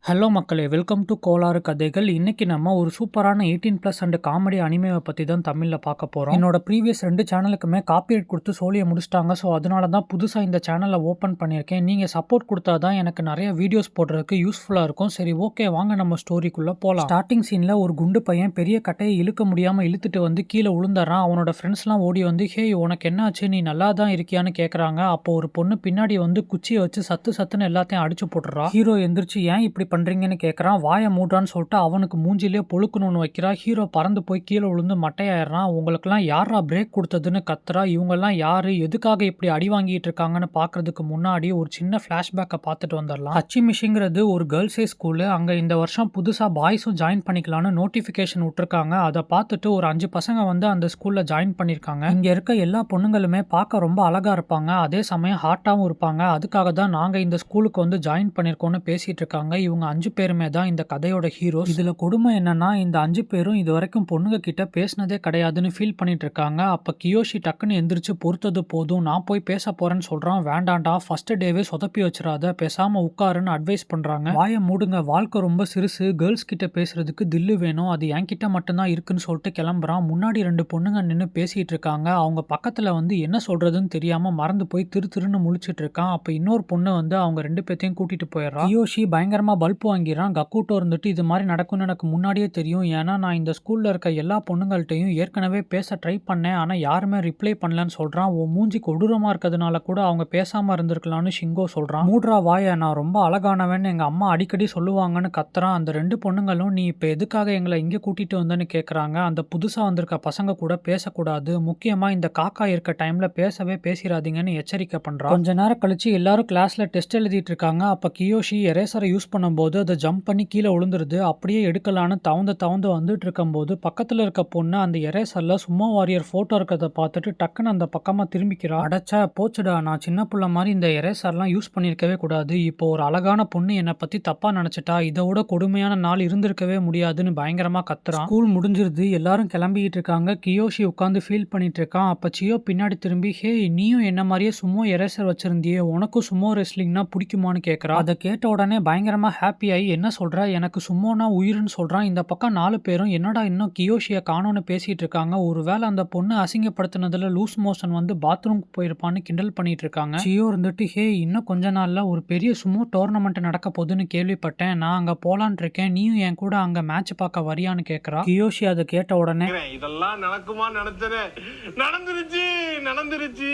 Hello மக்களே, welcome to கோளாறு கதைகள். இன்னைக்கு நம்ம ஒரு சூப்பரான 18+ அண்ட் காமெடி அனிமேவை பற்றி தான் தமிழில் பார்க்க போகிறோம். என்னோட ப்ரீவியஸ் 2 சேனலுக்குமே காப்பிரைட் கொடுத்து சோழியை முடிச்சிட்டாங்க. ஸோ அதனால தான் புதுசாக இந்த சேனலை ஓப்பன் பண்ணியிருக்கேன். நீங்கள் சப்போர்ட் கொடுத்தா தான் எனக்கு நிறைய வீடியோஸ் போடுறதுக்கு யூஸ்ஃபுல்லாக இருக்கும். சரி, ஓகே, வாங்க நம்ம ஸ்டோரிக்குள்ளே போகலாம். ஸ்டார்டிங் சீனில் ஒரு குண்டு பையன் பெரிய கட்டையை இழுக்க முடியாமல் இழுத்துட்டு வந்து கீழே விழுந்துறான். அவனோட ஃப்ரெண்ட்ஸ்லாம் ஓடி வந்து, ஹே, உனக்கு என்ன ஆச்சு, நீ நல்லா தான் இருக்கியான்னு கேட்குறாங்க. அப்போ ஒரு பொண்ணு பின்னாடி வந்து குச்சியை வச்சு சத்துன்னு எல்லாத்தையும் அடிச்சு போட்டுறா. ஹீரோ எந்திரிச்சு, ஏன் இப்படி பண்றீங்கன்னு கேட்கறான். வாயை மூடான்னு சொல்லிட்டு அவனுக்கு மூஞ்சிலே பொழுக்கணும்னு வைக்கிறா. ஹீரோ பறந்து போய் கீழே விழுந்து மட்டையாயிடுறான். உங்களுக்குலாம் யாரா பிரேக் கொடுத்ததுன்னு கத்துறா. இவங்கெல்லாம் யாரு, எதுக்காக இப்படி அடி வாங்கிட்டு இருக்காங்கன்னு பாக்குறதுக்கு முன்னாடி ஒரு சின்ன பிளாஷ்பேக்கை பார்த்துட்டு வந்துடலாம். ஹச்சிமிஷிங்கிறது ஒரு கேர்ள்ஸே ஸ்கூலு. அங்க இந்த வருஷம் புதுசா பாய்ஸும் ஜாயின் பண்ணிக்கலாம்னு நோட்டிபிகேஷன் விட்டுருக்காங்க. அதை பார்த்துட்டு ஒரு 5 பசங்க வந்து அந்த ஸ்கூல்ல ஜாயின் பண்ணிருக்காங்க. இங்க இருக்க எல்லா பொண்ணுங்களுமே பார்க்க ரொம்ப அழகா இருப்பாங்க, அதே சமயம் ஹாட்டாவும் இருப்பாங்க. அதுக்காக தான் நாங்க இந்த ஸ்கூலுக்கு வந்து ஜாயின் பண்ணிருக்கோம்னு பேசிட்டு இருக்காங்க. இவங்க 5 பேருமே தான் இந்த கதையோட ஹீரோஸ். இதுல கொடுமை என்னன்னா, இந்த 5 பேரும் இது வரைக்கும் பொண்ணுங்க கிட்ட பேசினதே கிடையாதுன்னு ஃபீல் பண்ணிட்டு இருக்காங்க. அப்ப கியோஷி டக்குன்னு எந்திரிச்சு, பொறுத்தது போதும், நான் போய் பேச போறேன்னு சொல்றான். வேண்டாண்டா, ஃபர்ஸ்ட் டேவே சொதப்பி வச்சிடாத, பேசாம உட்காருன்னு அட்வைஸ் பண்றாங்க. வாயை மூடுங்க, வாழ்க்கை ரொம்ப சிறுசு, கேர்ள்ஸ் கிட்ட பேசுறதுக்கு தில்லு வேணும், அது என்கிட்ட மட்டும்தான் இருக்குன்னு சொல்லிட்டு கிளம்புறான். முன்னாடி 2 பொண்ணுங்க நின்று பேசிட்டு இருக்காங்க. அவங்க பக்கத்துல வந்து என்ன சொல்றதுன்னு தெரியாம மறந்து போய் திருன்னு முழிச்சிட்டு இருக்கான். அப்ப இன்னொரு பொண்ணு வந்து அவங்க 2 பேத்தையும் கூட்டிட்டு போயிடுறான். கியோஷி பயங்கரமா பல்ப் வாங்கிறான். கக்கூட்டோ இருந்துட்டு, இது மாதிரி நடக்கும்னு எனக்கு முன்னாடியே தெரியும், ஏன்னா நான் இந்த ஸ்கூல்ல இருக்க எல்லா பொண்ணுங்கள்ட்டையும் ஏற்கனவே பேச ட்ரை பண்ணேன், ஆனா யாருமே ரிப்ளை பண்ணலன்னு சொல்றான். ஓ மூஞ்சி கொடூரமா இருக்கிறதுனால கூட அவங்க பேசாம இருந்திருக்கலாம்னு ஷிங்கோ சொல்றான். மூட்ரா வாய, நான் ரொம்ப அழகானவன் எங்க அம்மா அடிக்கடி சொல்லுவாங்கன்னு கத்துறான். அந்த 2 பொண்ணுங்களும், நீ இப்ப எதுக்காக எங்களை இங்க கூட்டிட்டு வந்தேன்னு கேக்குறாங்க. அந்த புதுசா வந்திருக்க பசங்க கூட பேசக்கூடாது, முக்கியமா இந்த காக்கா இருக்க டைம்ல பேசிடாதீங்கன்னு எச்சரிக்கை பண்றான். கொஞ்ச நேரம் கழிச்சு எல்லாரும் கிளாஸ்ல டெஸ்ட் எழுதிட்டு இருக்காங்க. அப்ப கியோஷி எரேசரை யூஸ் பண்ணும்போது அதை ஜம்ப் பண்ணி கீழே விழுந்துருது. அப்படியே எடுக்கலான்னு தவந்து வந்துட்டு இருக்கும்போது பக்கத்துல இருக்க பொண்ணு அந்த எரேசர்ல சும்மா வாரியர் போட்டோ இருக்கிறத பார்த்துட்டு டக்குன்னு அந்த பக்கமா திரும்பிக்கிறா. அடைச்சா போச்சுடா, நான் சின்ன புள்ள மாதிரி இந்த எரேசர்லாம் யூஸ் பண்ணிருக்கவே கூடாது, இப்போ ஒரு அழகான பொண்ணு என்னை பத்தி தப்பா நினைச்சிட்டா, இதை விட கொடுமையான நாள் இருந்திருக்கவே முடியாதுன்னு பயங்கரமா கத்துறான். ஸ்கூல் முடிஞ்சிருது, எல்லாரும் கிளம்பிட்டு இருக்காங்க. கியோஷி உட்காந்து ஃபீல் பண்ணிட்டு இருக்கான். அப்ப சியோ பின்னாடி திரும்பி, ஹே, நீயும் என்ன மாதிரியே சும்மா எரேசர் வச்சிருந்தியே, உனக்கும் சும்மா ரெஸ்லிங்னா பிடிக்குமான்னு கேட்கறா. அதை கேட்ட உடனே பயங்கரமா ஹாப்பி ஆகி, என்ன சொல்ற, எனக்கு சும்மோனா உயிர்னு சொல்றான். இந்த பக்கம் 4 பேரும் என்னடா இன்னும் கியோஷியை காணோன்னு பேசிட்டு இருக்காங்க. ஒருவேளை அந்த பொண்ணு அசிங்கப்படுத்தினதுல லூஸ் மோஷன் வந்து பாத்ரூம்க்கு போயிருப்பான்னு கிண்டல் பண்ணிட்டு இருக்காங்க. சியோ இருந்துட்டு, ஹே, இன்னும் கொஞ்ச நாள்ல ஒரு பெரிய சுமோ டோர்னமெண்ட் நடக்க போகுதுன்னு கேள்விப்பட்டேன், நான் அங்க போலான் இருக்கேன், நீயும் என் கூட அங்க மேட்ச் பார்க்க வரியான்னு கேட்கறா. கியோஷி அதை கேட்ட உடனே, இதெல்லாம் நடக்குமா, நடந்துருச்சு,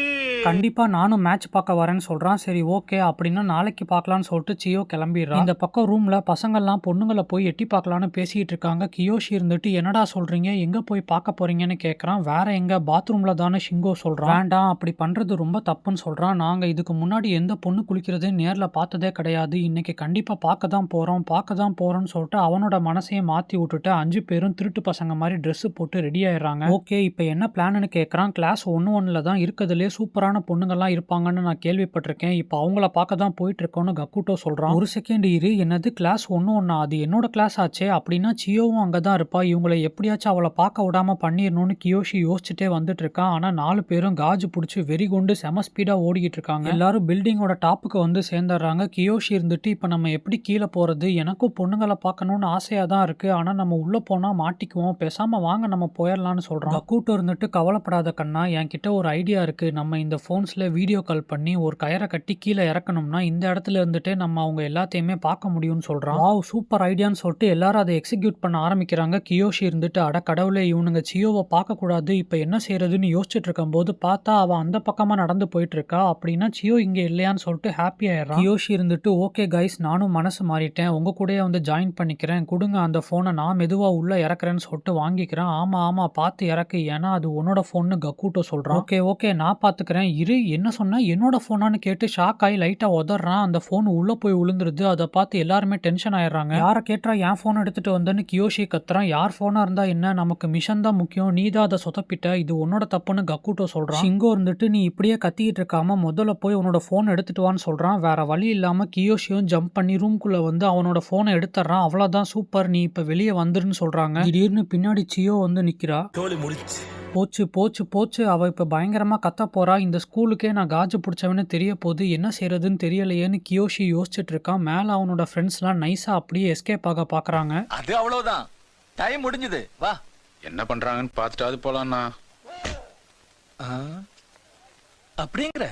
கண்டிப்பா நானும் மேட்ச் பார்க்க வரேன்னு சொல்றான். சரி, ஓகே, அப்படின்னா நாளைக்கு பார்க்கலான்னு சொல்லிட்டு சியோ கிளம்பிடுறான். இந்த பக்கம் ரூம்ல பசங்கள்லாம் பொண்ணுங்களை போய் எட்டி பார்க்கலான்னு பேசிட்டு இருக்காங்க. கியோஷி இருந்துட்டு, என்னடா சொல்றீங்க, எங்க போய் பார்க்க போறீங்கன்னு கேட்கறான். வேற எங்க, பாத்ரூம்ல தானே ஷிங்கோ சொல்றான். வேண்டாம், அப்படி பண்றது ரொம்ப தப்புன்னு சொல்றான். நாங்க இதுக்கு முன்னாடி எந்த பொண்ணு குளிக்கிறதே நேர்ல பார்த்ததே கிடையாது, இன்னைக்கு கண்டிப்பா பார்க்க தான் போறோம்னு சொல்லிட்டு அவனோட மனசையே மாத்தி விட்டுட்டு 5 பேரும் திருட்டு பசங்க மாதிரி ட்ரெஸ் போட்டு ரெடி ஆயிடுறாங்க. ஓகே, இப்போ என்ன பிளான்னு கேட்கறான். கிளாஸ் 1-1ல தான் இருக்கிறதுலே சூப்பரான பொண்ணுங்கள்லாம் இருப்பாங்கன்னு நான் கேள்விப்பட்டிருக்கேன், இப்போ அவங்கள பார்க்க தான் போயிட்டு இருக்கோன்னு கக்கூட்டோ சொல்றான். ஒரு செகண்ட் இரு, என்னது கிளாஸ் 1-1, அது என்னோட கிளாஸ் ஆச்சே, அப்படின்னா சியோவும் அங்கதான் இருப்பா, இவங்களை எப்படியாச்சும் அவளை பார்க்க விடாம பண்ணிடணும்னு கியோஷி யோசிச்சுட்டே வந்துட்டு இருக்கான். ஆனா 4 பேரும் காஜு பிடிச்சி வெறி கொண்டு செம ஸ்பீடா ஓடிக்கிட்டு இருக்காங்க. எல்லாரும் பில்டிங்கோட டாப்புக்கு வந்து சேர்ந்துடுறாங்க. கியோஷி இருந்துட்டு, இப்ப நம்ம எப்படி கீழே போறது, எனக்கும் பொண்ணுங்களை பார்க்கணும்னு ஆசையா தான் இருக்கு, ஆனா நம்ம உள்ள போனா மாட்டிக்குவோம், பேசாம வாங்க நம்ம போயிடலாம்னு சொல்றான். கூட்டம் இருந்துட்டு, கவலைப்படாத கண்ணா, என்கிட்ட ஒரு ஐடியா இருக்கு, நம்ம இந்த போன்ஸ்ல வீடியோ கால் பண்ணி ஒரு கயரை கட்டி கீழே இறக்கணும்னா இந்த இடத்துல இருந்துட்டு நம்ம அவங்க எல்லாத்தையுமே பார்க்க முடியும்னு சொல்றான். வாவ், சூப்பர் ஐடியான்னு சொல்லிட்டு எல்லாரும் அதை எக்ஸிக்யூட் பண்ண ஆரம்பிக்கிறாங்க. கியோஷி இருந்துட்டு, அட கடவுளே, இவனுங்க சியோவை பார்க்க கூடாது, இப்ப என்ன செய்யறதுன்னு யோசிச்சுட்டு இருக்கும் போது பார்த்தா அவ அந்த பக்கமா நடந்து போயிட்டு இருக்கா. அப்படின்னா சியோ இங்க இல்லையான்னு சொல்லிட்டு ஹாப்பி ஆயிடுறான். கியோஷி இருந்துட்டு, ஓகே கைஸ், நானும் மனசு மாறிட்டேன், உங்க கூடயே வந்து ஜாயின் பண்ணிக்கிறேன், கொடுங்க அந்த போனை, நான் மெதுவா உள்ள இறக்குறேன்னு சொல்லிட்டு வாங்கிக்கிறேன். ஆமா பார்த்து இறக்கு, ஏன்னா அது உன்னோட போன்னு கக்கூட்டோ சொல்றான். ஓகே, நான் பாத்துக்கிறேன் இரு, என்ன சொன்ன, என்னோட போனான்னு கேட்டு ஷாக் ஆகி லைட்டா உதறான். அந்த போன் உள்ள போய் விழுந்துருது. அதை பார்த்து எல்லாருமே டென்ஷன் ஆயிடுறாங்க. யாரை கேட்டா என் போன் எடுத்துட்டு வந்தேன்னு கியோஷி கத்துறான். யார் போனா இருந்தா என்ன, நமக்கு மிஷன் தான் முக்கியம், நீ தான் அதை சொதப்பிட்ட, இது உன்னோட தப்புன்னு கக்கூட்டோ சொல்றான். ஷிங்கோ இருந்துட்டு, நீ இப்படியே கத்திக்கிட்டு இருக்காம முதல்ல போய் உன்னோட போன் எடுத்துட்டு வான்னு சொல்றான். வேற வழி இல்லாம கியோஷியும் ஜம்ப் பண்ணி ரூம்குள்ள வந்து அவனோட போனை எடுத்துறான். அவ்வளவுதான், சூப்பர், நீ இப்ப வெளியே வந்துருன்னு சொல்றாங்க. திடீர்னு பின்னாடி சியோ வந்து நிக்கிறா. போச்சு போச்சு போச்சு, அவ இப்ப பயங்கரமா கத்தப் போறா. இந்த ஸ்கூலுக்கே நான் காஜு புடிச்சவன்னு தெரிய போது. என்ன செய்றதுன்னு தெரியலையேன்னு கியோஷி யோசிச்சுட்டு இருக்கான். மேல அவனோட ஃப்ரெண்ட்ஸ்லாம் நைஸா அப்படியே எஸ்கேப் ஆக பாக்குறாங்க. அது அவ்வளவுதான், டைம் முடிஞ்சது, வா. என்ன பண்றாங்கன்னு பார்த்துட்டாவது போலாம்ண்ணா. அப்படிங்கிற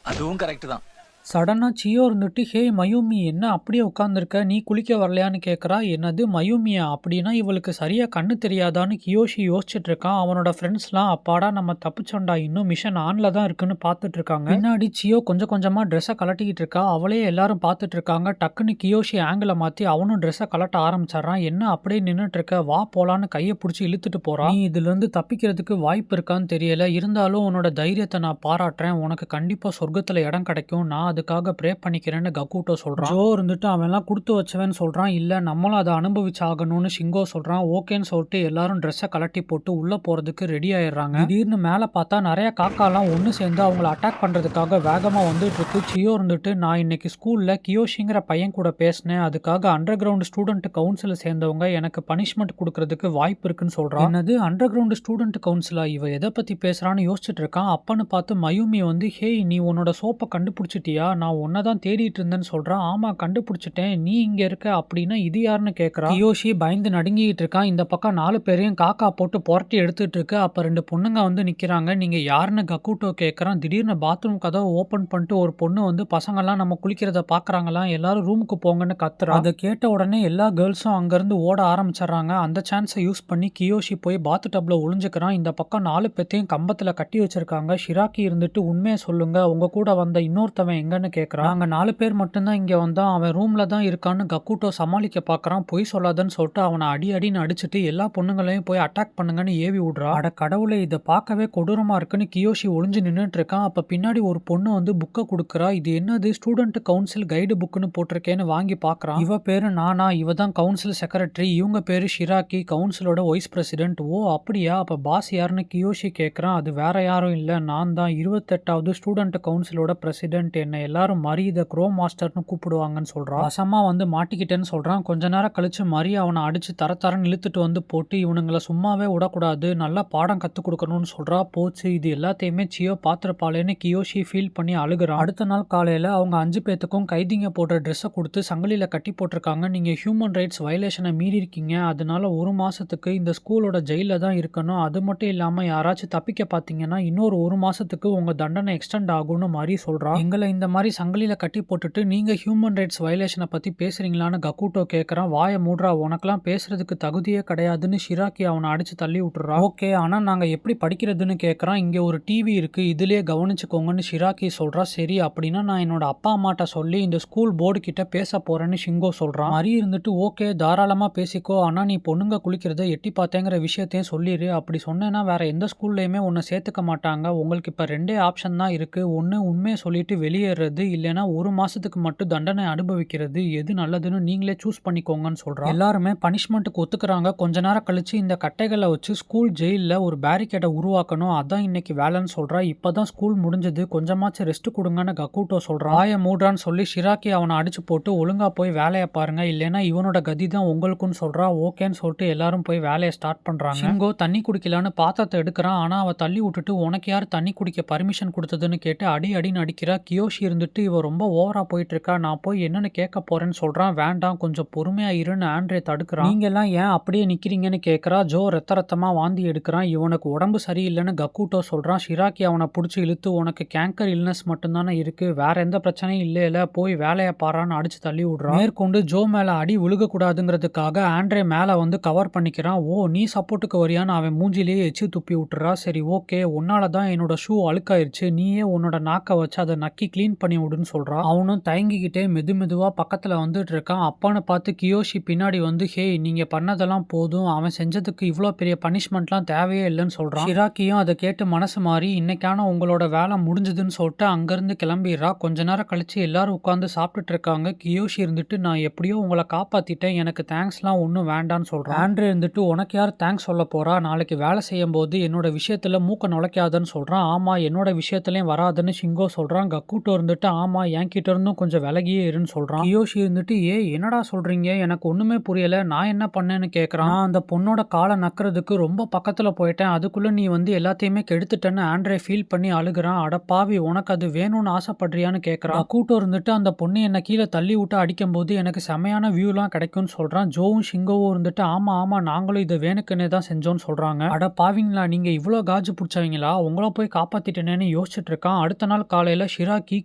அதுவும் கரெக்ட் தான். சடனா சியோ இருந்துட்டு, ஹே மயூமி, என்ன அப்படியே உட்காந்துருக்க, நீ குளிக்க வரலையான்னு கேட்குறா. என்னது மயூமியா, அப்படின்னா இவளுக்கு சரியா கண்ணு தெரியாதான்னு கியோஷி யோசிச்சுட்டு இருக்கான். அவனோட ஃப்ரெண்ட்ஸ்லாம் அப்பாடா நம்ம தப்பிச்சோண்டா, இன்னும் மிஷன் ஆன்ல தான் இருக்குன்னு பார்த்துட்டு இருக்காங்க. பின்னாடி சியோ கொஞ்சம் கொஞ்சமா ட்ரெஸ்ஸை கலட்டிக்கிட்டு இருக்கா. அவளே எல்லாரும் பார்த்துட்டு இருக்காங்க. டக்குன்னு கியோஷி ஆங்கிளை மாற்றி அவனும் ட்ரெஸ்ஸை கலட்ட ஆரம்பிச்சிடறான். என்ன அப்படியே நின்றுட்டு இருக்க, வா போலான்னு கையை பிடிச்சி இழுத்துட்டு போறான். நீ இதுல இருந்து தப்பிக்கிறதுக்கு வாய்ப்பு இருக்கான்னு தெரியல, இருந்தாலும் உன்னோட தைரியத்தை நான் பாராட்டுறேன். உனக்கு கண்டிப்பா சொர்க்கத்துல இடம் கிடைக்கும். நான் அதுக்காக ப்ரே பண்ணிக்கிறேன்னு கக்கூட்டோ சொல்றான். ஜோ இருந்துட்டு அவன் எல்லாம் கொடுத்து வச்சவன் சொல்றான். இல்ல நம்மளும் அதை அனுபவிச்சாகணும்னு ஷிங்கோ சொல்றான். ஓகேன்னு சொல்லிட்டு எல்லாரும் ட்ரெஸ்ஸை கலட்டி போட்டு உள்ள போறதுக்கு ரெடி ஆயிடுறாங்க. திடீர்னு மேல பார்த்தா நிறைய காக்காலாம் ஒன்னு சேர்ந்து அவங்கள அட்டாக் பண்றதுக்காக வேகமா வந்துட்டு இருக்கு. சியோ இருந்துட்டு, நான் இன்னைக்கு ஸ்கூல்ல கியோஷிங்கிற பையன் கூட பேசினேன், அதுக்காக அண்டர் கிரவுண்ட் ஸ்டூடெண்ட் கவுன்சில் சேர்ந்தவங்க எனக்கு பனிஷ்மெண்ட் கொடுக்கறதுக்கு வாய்ப்பு இருக்குன்னு சொல்றான். என்னது அண்டர் கிரவுண்ட் ஸ்டூடெண்ட் கவுன்சிலா, இவ எதை பத்தி பேசுறான்னு யோசிச்சுட்டு இருக்கான். அப்பன்னு பார்த்து மயூமி வந்து, ஹே நீ உன்னோட சோப்பை கண்டுபிடிச்சிட்டியா, நான் உன்னை தான் தேடிட்டு இருந்தேன்னு சொல்றான். ஆமா கண்டுபிடிச்சிட்டேன், நீ இங்க இருக்க அப்படின்னா இது யாருன்னு கேட்கறான். கியோஷி பயந்து நடுங்கிட்டு இருக்கான். இந்த பக்கம் 4 பேரையும் காக்கா போட்டு புரட்டி எடுத்துட்டு இருக்கு. அப்ப 2 பொண்ணுங்க வந்து நிக்கிறாங்க. நீங்க யாருன்னு கக்கூட்டோ கேட்கறான். திடீர்னு பாத்ரூம் கதவை ஓபன் பண்ணிட்டு ஒரு பொண்ணு வந்து, பசங்கெல்லாம் நம்ம குளிக்கிறத பாக்குறாங்களாம், எல்லாரும் ரூமுக்கு போங்கன்னு கத்துறா. அதை கேட்ட உடனே எல்லா கேர்ள்ஸும் அங்கிருந்து ஓட ஆரம்பிச்சிடறாங்க. அந்த சான்ஸை யூஸ் பண்ணி கியோஷி போய் பாத்து டப்ல ஒளிஞ்சுக்கிறான். இந்த பக்கம் 4 பேத்தையும் கம்பத்துல கட்டி வச்சிருக்காங்க. ஷிராக்கி இருந்துட்டு, உண்மையை சொல்லுங்க, உங்க கூட வந்த இன்னொருத்தவன் எங்கன்னு கேட்கறான். நாங்க 4 பேர் மட்டும்தான் இங்க வந்தோம், அவன் ரூம்ல தான் இருக்கான்னு கக்கூட்டோ சமாளிக்க பாக்குறான். பொய் சொல்லாதன்னு சொல்லிட்டு அவனை அடின்னு அடிச்சுட்டு எல்லா பொண்ணுங்களையும் போய் அட்டாக் பண்ணுங்கன்னு ஏவி விடுறா. அட கடவுளை, இதை பார்க்கவே கொடூரமா இருக்குன்னு கியோஷி ஒளிஞ்சு நின்றுட்டு இருக்கான். அப்ப பின்னாடி ஒரு பொண்ணு வந்து புக்கை கொடுக்குறா. இது என்னது, ஸ்டூடெண்ட் கவுன்சில் கைடு புக்குன்னு போட்டிருக்கேன்னு வாங்கி பாக்குறான். இவ பேரு நானா, இவ தான் கவுன்சில் செக்ரட்டரி, இவங்க பேரு ஷிராக்கி, கவுன்சிலோட வைஸ் பிரசிடென்ட். ஓ அப்படியா, அப்ப பாஸ் யாருன்னு கியோஷி கேட்கறான். அது வேற யாரும் இல்ல, நான் தான் 28வது ஸ்டூடெண்ட் கவுன்சிலோட பிரசிடென்ட், என்ன எல்லாரும் மரி த க்ரோ மாஸ்டர்னு கூப்பிடுவாங்கன்னு சொல்றான். வசமா வந்து மாட்டிக்கிட்டேன்னு சொல்றான். கொஞ்ச நேரம் கழிச்சு மரி அவனை அடிச்சு தரன்னு இழுத்துட்டு வந்து போட்டு, இவனுங்களை சும்மாவே விடக்கூடாது, நல்லா பாடம் கத்து கொடுக்கணும்னு சொல்றா. போச்சு, இது எல்லாத்தையுமே சியோ பாத்திரப்பாளேன்னு கியோஷி ஃபீல் பண்ணி அழுகுறான். அடுத்த நாள் காலையில அவங்க 5 பேத்துக்கும் கைதிங்க போடுற ட்ரெஸ்ஸை கொடுத்து சங்கிலியில கட்டி போட்டிருக்காங்க. நீங்க ஹியூமன் ரைட்ஸ் வயலேஷனை மீறி இருக்கீங்க, அதனால 1 மாசத்துக்கு இந்த ஸ்கூலோட ஜெயில தான் இருக்கணும். அது மட்டும் இல்லாம யாராச்சும் தப்பிக்க பாத்தீங்கன்னா இன்னொரு 1 மாசத்துக்கு உங்க தண்டனை எக்ஸ்டெண்ட் ஆகும்னு மாதிரி சொல்றான். எங்களை இந்த மாதிரி சங்கிலியில கட்டி போட்டுட்டு நீங்க ஹியூமன் ரைட்ஸ் வயலேஷனை பத்தி பேசுறீங்களான்னு கக்கூட்டோ கேட்கறான். வாயை மூடுறா, உனக்கெல்லாம் பேசுறதுக்கு தகுதியே கிடையாதுன்னு ஷிராக்கி அவனை அடிச்சு தள்ளி விட்டுறா. ஓகே, ஆனா நாங்க எப்படி படிக்கிறதுன்னு கேட்கறான். இங்க ஒரு டிவி இருக்கு, இதுலயே கவனிச்சுக்கோங்கன்னு ஷிராக்கி சொல்றா. சரி, அப்படின்னா நான் என்னோட அப்பா அம்மாட்ட சொல்லி இந்த ஸ்கூல் போர்டு கிட்ட பேச போறேன்னு ஷிங்கோ சொல்றான். மரி இருந்துட்டு, ஓகே தாராளமா பேசிக்கோ, ஆனா நீ பொண்ணுங்க குளிக்கிறத எட்டி பார்த்தேங்கிற விஷயத்தையும் சொல்லிடு. அப்படி சொன்னேன்னா வேற எந்த ஸ்கூல்லையுமே உன்னை சேர்த்துக்க மாட்டாங்க. உங்களுக்கு இப்ப 2 ஆப்ஷன் தான் இருக்கு, ஒன்னு உண்மையை சொல்லிட்டு வெளியேறது, இல்லைன்னா 1 மாசத்துக்கு மட்டும் தண்டனை அனுபவிக்கிறது, எது நல்லதுன்னு நீங்களே சூஸ் பண்ணிக்கோங்கன்னு சொல்றான். எல்லாருமே பனிஷ்மெண்ட்டுக்கு ஒத்துக்கிறாங்க. கொஞ்ச நேரம் கழிச்சு இந்த கட்டைகளை வச்சு ஸ்கூல் ஜெயில ஒரு பேரிகேடை உருவாக்கணும், அதான் இன்னைக்கு வேலைன்னு சொல்றா. இப்பதான் ஸ்கூல் முடிஞ்சது, கொஞ்சமாச்சும் ரெஸ்ட் கொடுங்கன்னு கக்கூட்டோ சொல்றான். ஆய மூடுறான்னு சொல்லி ஷிராக்கி அவனை அடிச்சு போட்டு, ஒழுங்கா போய் வேலையை பாருங்க, இல்லைன்னா இவனோட கதி தான் உங்களுக்குன்னு சொல்றா. ஓகேன்னு சொல்லிட்டு எல்லாரும் போய் வேலையை ஸ்டார்ட் பண்றாங்க. ஷிங்கோ தண்ணி குடிக்கலான்னு பாத்திரத்தை எடுக்கிறான். ஆனா அவ தள்ளி விட்டுட்டு, உனக்கு யார் தண்ணி குடிக்க பர்மிஷன் கொடுத்ததுன்னு கேட்டு அடின்னு அடிக்கிறா. கியோஷி இருந்துட்டு, இவ ரொம்ப ஓவரா போயிட்டு இருக்கா, நான் போய் என்னன்னு கேட்க போறேன்னு சொல்றான். வேண்டாம், கொஞ்சம் பொறுமையா இருன்னு ஆண்ட்ரே தடுக்கிறான். நீங்க எல்லாம் ஏன் அப்படியே நிக்கிறீங்கன்னு கேட்கறா. ஜோ ரத்தமா வாந்தி எடுக்கிறான். இவனுக்கு உடம்பு சரியில்லைன்னு கக்கூட்டோ சொல்றான். ஷிராக்கி அவனை பிடிச்சி இழுத்து, உனக்கு கேங்கர் இல்னஸ் மட்டும்தானே இருக்கு, வேற எந்த பிரச்சனையும் இல்லையில, போய் வேலையை பாரான்னு அடிச்சு தள்ளி விடுறான். மேற்கொண்டு ஜோ மேல அடி விழுகக்கூடாதுங்கிறதுக்காக ஆண்ட்ரே மேல வந்து கவர் பண்ணிக்கிறான். ஓ நீ சப்போர்ட்டுக்கு வரியான்னு அவன் மூஞ்சிலேயே எச்சு துப்பி விட்டுறா. சரி ஓகே, உன்னாலதான் என்னோட ஷூ அழுக்காயிருச்சு, நீயே உன்னோட நாக்கை வச்சு அதை நக்கி கிளீன் பண்ணி விடுன்னு சொல்றான். அவனும் தயங்கிக்கிட்டே மெதுவா பக்கத்துல வந்துட்டு இருக்கான். அப்பான்னு பார்த்து கியோஷி பின்னாடி வந்து, ஹே நீங்க பண்ணதெல்லாம் போதும், அவன் செஞ்சதுக்கு இவ்வளோ பெரிய பனிஷ்மெண்ட்லாம் தேவையே இல்லைன்னு சொல்றான். ஷிராக்கியும் அதை கேட்டு மனசு மாறி, இன்னைக்கான உங்களோட வேலை முடிஞ்சதுன்னு சொல்லிட்டு அங்கிருந்து கிளம்பிடுறா. கொஞ்ச நேரம் கழிச்சு எல்லாரும் உட்காந்து சாப்பிட்டுட்டு இருக்காங்க. கியோஷி இருந்துட்டு, நான் எப்படியோ உங்களை காப்பாத்திட்டேன், எனக்கு தேங்க்ஸ்லாம் ஒன்றும் வேண்டான்னு சொல்றான். ஆண்ட்ரே இருந்துட்டு, உனக்கு யார் தேங்க்ஸ் சொல்ல போறா, நாளைக்கு வேலை செய்யும் போது என்னோட விஷயத்துல மூக்க நுழைக்காதன்னு சொல்றான். ஆமா, என்னோட விஷயத்துலயும் வராதுன்னு ஷிங்கோ சொல்றான். கக்கூட்டோ இருந்து இருந்துட்டு ஆமா என்கிட்ட இருந்தும் கொஞ்சம் விலகியே இருன்னு சொல்றான். கியோஷி இருந்துட்டு என்னடா சொல்றீங்க, எனக்கு ஒண்ணுமே புரியல, நான் என்ன பண்ணேன்னு கேக்குறான். நான் அந்த பொண்ணோட காலை நக்கிறதுக்கு ரொம்ப பக்கத்துல போயிட்டேன், அதுக்குள்ள நீ வந்து எல்லாத்தையுமே கெடுத்துட்டேன்னு ஆண்ட்ரே ஃபீல் பண்ணி அழுகுறான். அட பாவி, உனக்கு அது வேணும்னு ஆசைப்படுறியான்னு கேக்குறான். கூட்டம் இருந்துட்டு அந்த பொண்ணு என்ன கீழே தள்ளி விட்டு அடிக்கும் போது எனக்கு செமையான வியூலாம் கிடைக்கும்னு சொல்றான். ஜோவும் ஷிங்கோவும் இருந்துட்டு ஆமா ஆமா நாங்களும் இதை வேணுக்குன்னே தான் செஞ்சோம்னு சொல்றாங்க. அட பாவிங்களா, நீங்க இவ்வளோ காஜு பிடிச்சவங்களா, உங்களை போய் காப்பாத்திட்டேனேன்னு யோசிச்சுட்டு இருக்கான். அடுத்த நாள் காலையில ஷிராக்கி